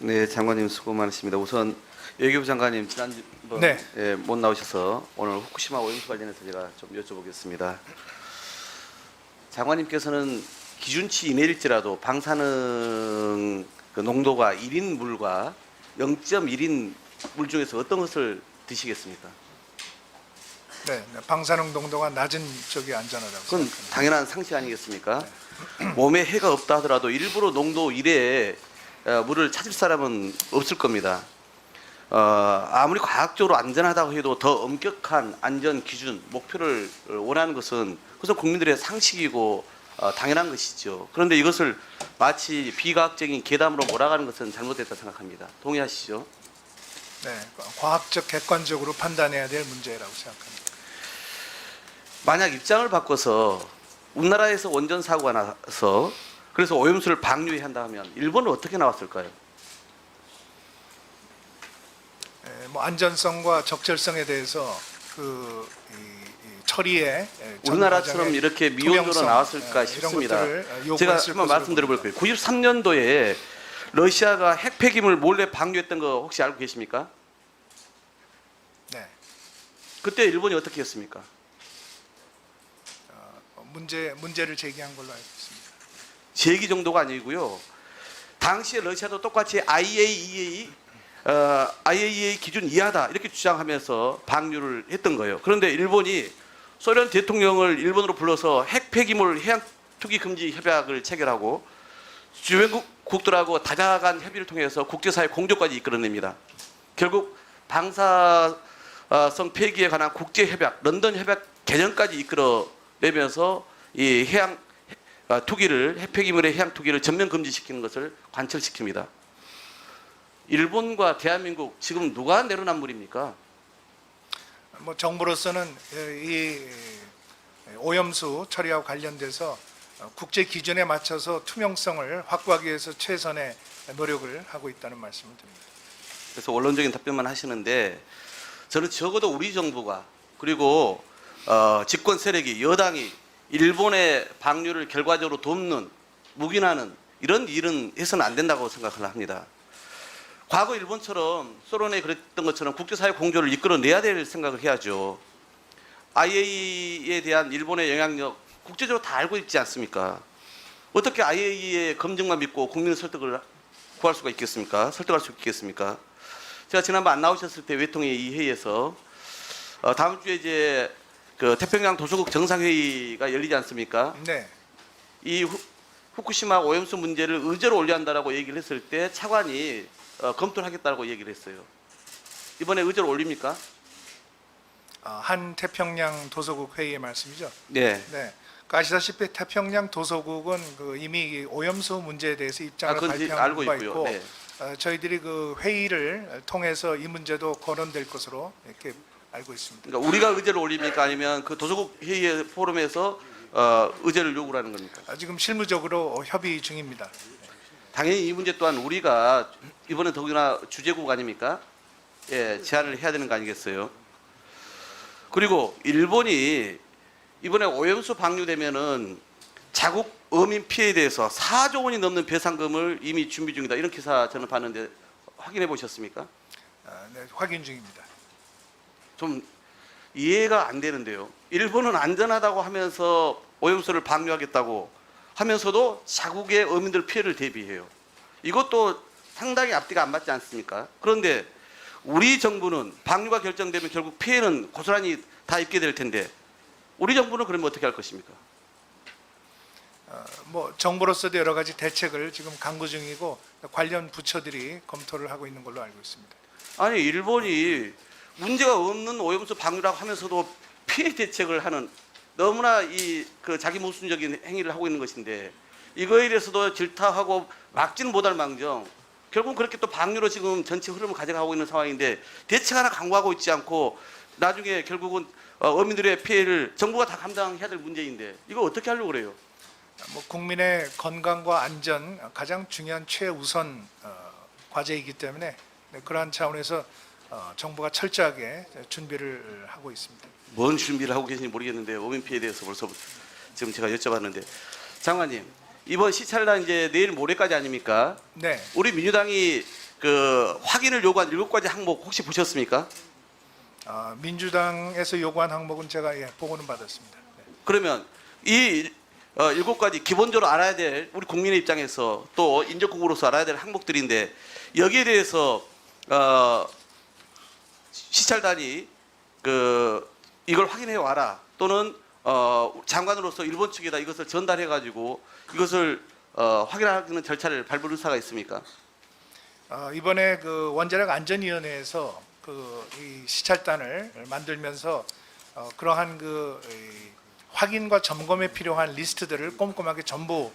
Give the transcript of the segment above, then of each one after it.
네, 장관님 수고 많으십니다. 우선 외교부 장관님 지난번 네. 못 나오셔서 오늘 후쿠시마 오염수 관련해서 제가 좀 여쭤보겠습니다. 장관님께서는 기준치 이내일지라도 방사능 그 농도가 1인 물과 0.1인 물 중에서 어떤 것을 드시겠습니까? 네, 방사능 농도가 낮은 쪽이 안전하다고 그건 생각합니다. 당연한 상식 아니겠습니까? 몸에 해가 없다 하더라도 일부러 농도 1의 물을 찾을 사람은 없을 겁니다. 아무리 과학적으로 안전하다고 해도 더 엄격한 안전 기준, 목표를 원하는 것은 그것은 국민들의 상식이고 당연한 것이죠. 그런데 이것을 마치 비과학적인 계담으로 몰아가는 것은 잘못됐다 생각합니다. 동의하시죠? 네, 과학적 객관적으로 판단해야 될 문제라고 생각합니다. 만약 입장을 바꿔서 우리나라에서 원전 사고가 나서 그래서 오염수를 방류해야 한다 하면 일본은 어떻게 나왔을까요? 뭐 안전성과 적절성에 대해서 이 처리에 우리나라처럼 이렇게 미온도로 나왔을까 싶습니다. 제가 한번 말씀드려볼게요. 93년도에 러시아가 핵 폐기물 몰래 방류했던 거 혹시 알고 계십니까? 네, 그때 일본이 어떻게 했습니까? 문제를 제기한 걸로 알고 있습니다. 제기 정도가 아니고요. 당시에 러시아도 똑같이 IAEA 기준 이하다 이렇게 주장하면서 방류를 했던 거예요. 그런데 일본이 소련 대통령을 일본으로 불러서 핵 폐기물 해양 투기 금지 협약을 체결하고 주변국들하고 다자간 협의를 통해서 국제사회 공조까지 이끌어냅니다. 결국 방사성 폐기에 관한 국제협약, 런던 협약 개정까지 이끌어내면서 이 해양 투기를, 핵 폐기물의 해양 투기를 전면 금지시키는 것을 관철시킵니다. 일본과 대한민국 지금 누가 내로남 물입니까? 뭐 정부로서는 이 오염수 처리하고 관련돼서 국제 기준에 맞춰서 투명성을 확보하기 위해서 최선의 노력을 하고 있다는 말씀을 드립니다. 그래서 원론적인 답변만 하시는데 저는 적어도 우리 정부가 그리고 집권 세력이 여당이 일본의 방류를 결과적으로 돕는 묵인하는 이런 일은 해서는 안 된다고 생각을 합니다. 과거 일본처럼 소련에 그랬던 것처럼 국제사회 공조를 이끌어내야 될 생각을 해야죠. IAEA에 대한 일본의 영향력 국제적으로 다 알고 있지 않습니까? 어떻게 IAEA의 검증만 믿고 국민의 설득을 구할 수가 있겠습니까? 설득할 수 있겠습니까? 제가 지난번 안 나오셨을 때 외통의 이 회의에서 다음 주에 이제 그 태평양 도서국 정상회의가 열리지 않습니까? 네, 이 후쿠시마 오염수 문제를 의제로 올려한다라고 얘기를 했을 때 차관이 검토를 하겠다고 얘기를 했어요. 이번에 의제로 올립니까? 한 태평양 도서국 회의의 말씀이죠. 네. 네. 아시다시피 태평양 도서국은 이미 오염수 문제에 대해서 입장을 그건 발표한 알고 바가 있고요. 있고 네. 저희들이 그 회의를 통해서 이 문제도 거론될 것으로 이렇게 알고 있습니다. 그러니까 우리가 의제를 올립니까? 아니면 그 도서국 회의 포럼에서 의제를 요구를 하는 겁니까? 지금 실무적으로 협의 중입니다. 당연히 이 문제 또한 우리가 이번에 더구나 주재국 아닙니까? 예, 제안을 해야 되는 거 아니겠어요? 그리고 일본이 이번에 오염수 방류되면은 자국 어민 피해에 대해서 4조 원이 넘는 배상금을 이미 준비 중이다. 이런 기사 저는 봤는데 확인해 보셨습니까? 네, 확인 중입니다. 좀 이해가 안 되는데요. 일본은 안전하다고 하면서 오염수를 방류하겠다고 하면서도 자국의 어민들 피해를 대비해요. 이것도 상당히 앞뒤가 안 맞지 않습니까? 그런데 우리 정부는 방류가 결정되면 결국 피해는 고스란히 다 입게 될 텐데 우리 정부는 그러면 어떻게 할 것입니까? 뭐 정부로서도 여러 가지 대책을 지금 강구 중이고 관련 부처들이 검토를 하고 있는 걸로 알고 있습니다. 아니 일본이 문제가 없는 오염수 방류라고 하면서도 피해 대책을 하는 너무나 그 자기 모순적인 행위를 하고 있는 것인데 이거에 대해서도 질타하고 막지는 못할 망정 결국 그렇게 또 방류로 지금 전체 흐름을 가져가고 있는 상황인데 대책 하나 강구하고 있지 않고 나중에 결국은 어민들의 피해를 정부가 다 감당해야 될 문제인데 이거 어떻게 하려고 그래요? 뭐 국민의 건강과 안전 가장 중요한 최우선 과제이기 때문에 그러한 차원에서 정부가 철저하게 준비를 하고 있습니다. 뭔 준비를 하고 계신지 모르겠는데 어민 피해에 대해서 벌써 지금 제가 여쭤봤는데 장관님 이번 시찰단 이제 내일 모레까지 아닙니까? 네. 우리 민주당이 그 확인을 요구한 7가지 항목 혹시 보셨습니까? 민주당에서 요구한 항목은 제가 보고는 받았습니다. 네. 그러면 이 7가지 기본적으로 알아야 될 우리 국민의 입장에서 또 인접국으로서 알아야 될 항목들인데 여기에 대해서 시찰단이 이걸 확인해 와라 또는 장관으로서 일본 측에다 이것을 전달해 가지고 이것을 확인하는 절차를 밟을 의사가 있습니까? 이번에 그 원자력 안전위원회에서 이 시찰단을 만들면서 그러한 이 확인과 점검에 필요한 리스트들을 꼼꼼하게 전부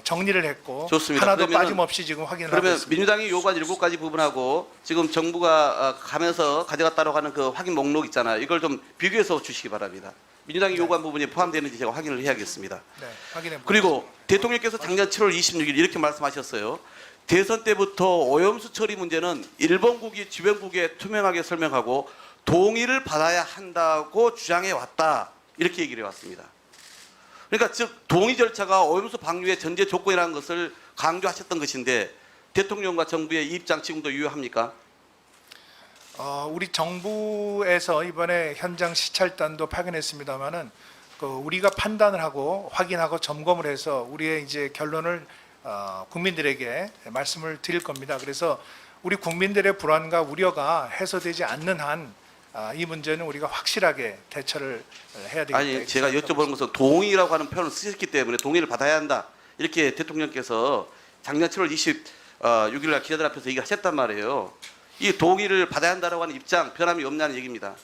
정리를 했고 좋습니다. 하나도 그러면은- 빠짐없이 지금 확인을 하고 그러면 있습니다. 민주당이 요구한 7가지 부분하고 지금 정부가 가면서 가져갔다고 하는 그 확인 목록 있잖아요. 이걸 좀 비교해서 주시기 바랍니다. 민주당이 요구한 부분이 포함되는지 제가 확인을 해야겠습니다. 네, 확인해 보겠습니다. 그리고 대통령께서 작년 7월 26일 이렇게 말씀하셨어요. 대선 때부터 오염수 처리 문제는 일본국이 주변국에 투명하게 설명하고 동의를 받아야 한다고 주장해 왔다. 이렇게 얘기를 해왔습니다. 그러니까 즉 동의 절차가 오염수 방류의 전제 조건이라는 것을 강조하셨던 것인데 대통령과 정부의 이 입장 지금도 유효합니까? 우리 정부에서 이번에 현장 시찰단도 파견했습니다마는 우리가 판단을 하고 확인하고 점검을 해서 우리의 이제 결론을 국민들에게 말씀을 드릴 겁니다. 그래서 우리 국민들의 불안과 우려가 해소되지 않는 한 이 문제는 우리가 확실하게 대처를 해야 되겠다. 아니 제가 여쭤보는 것은 동의라고 하는 표현을 쓰셨기 때문에 동의를 받아야 한다. 이렇게 대통령께서 작년 7월 26일 날 기자들 앞에서 얘기하셨단 말이에요. 이 동의를 받아야 한다라고 하는 입장 변함이 없냐는 얘기입니다.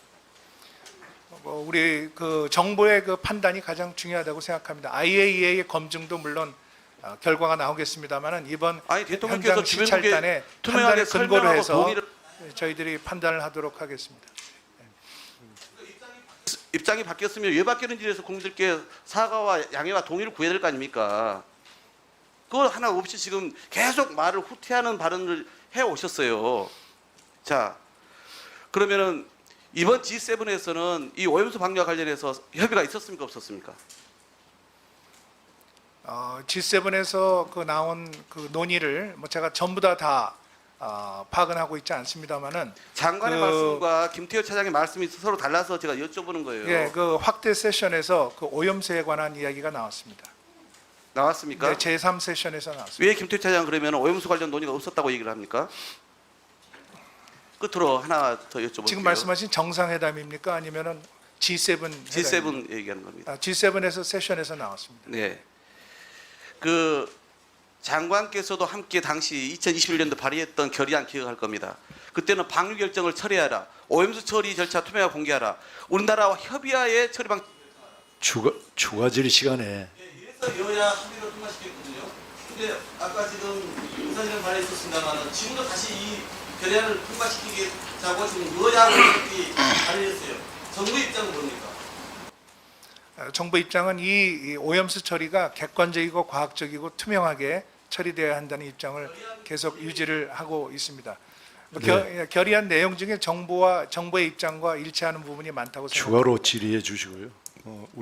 우리 정부의 판단이 가장 중요하다고 생각합니다. IAEA의 검증도 물론 결과가 나오겠습니다만은 이번 아니 대통령께서 현장 주변국에 시찰단의 투명하게 판단을 근거로 설명하고 해서 동의를 저희들이 판단을 하도록 하겠습니다. 입장이 바뀌었으면 왜 바뀌는지에 대해서 국민들께 사과와 양해와 동의를 구해야 될 거 아닙니까? 그거 하나 없이 지금 계속 말을 후퇴하는 발언을 해 오셨어요. 자, 그러면은 이번 G7에서는 이 오염수 방류와 관련해서 협의가 있었습니까, 없었습니까? G7에서 나온 논의를 제가 전부 다 파악은 하고 있지 않습니다만은 장관의 말씀과 김태호 차장의 말씀이 서로 달라서 제가 여쭤보는 거예요. 확대 세션에서 오염수에 관한 이야기가 나왔습니다. 나왔습니까? 네, 제3 세션에서 나왔습니다. 왜 김태호 차장 그러면 오염수 관련 논의가 없었다고 얘기를 합니까? 끝으로 하나 더 여쭤볼게요. 지금 말씀하신 정상회담입니까? 아니면은 G7 회담입니까? G7 얘기하는 겁니다. G7에서 세션에서 나왔습니다. 네. 장관께서도 함께 당시 2021년도 발의했던 결의안 기억할 겁니다. 그때는 방류 결정을 처리하라. 오염수 처리 절차 투명하게 공개하라. 우리나라와 협의하에 처리 방 추가 질의 시간에 이래서 여야 합의를 통과시켰거든요. 근데 아까 지금 인사진을 발의했었습니다만 지금도 다시 이 결의안을 통과시키겠다고 지금 여야 의원들이 발의했어요. 정부 입장은 뭡니까? 정부 입장은 이 오염수 처리가 객관적이고 과학적이고 투명하게 처리되어야 한다는 입장을 계속 유지를 하고 있습니다. 결의안 내용 중에 정부의 입장과 일치하는 부분이 많다고 생각합니다. 추가로 질의해 주시고요.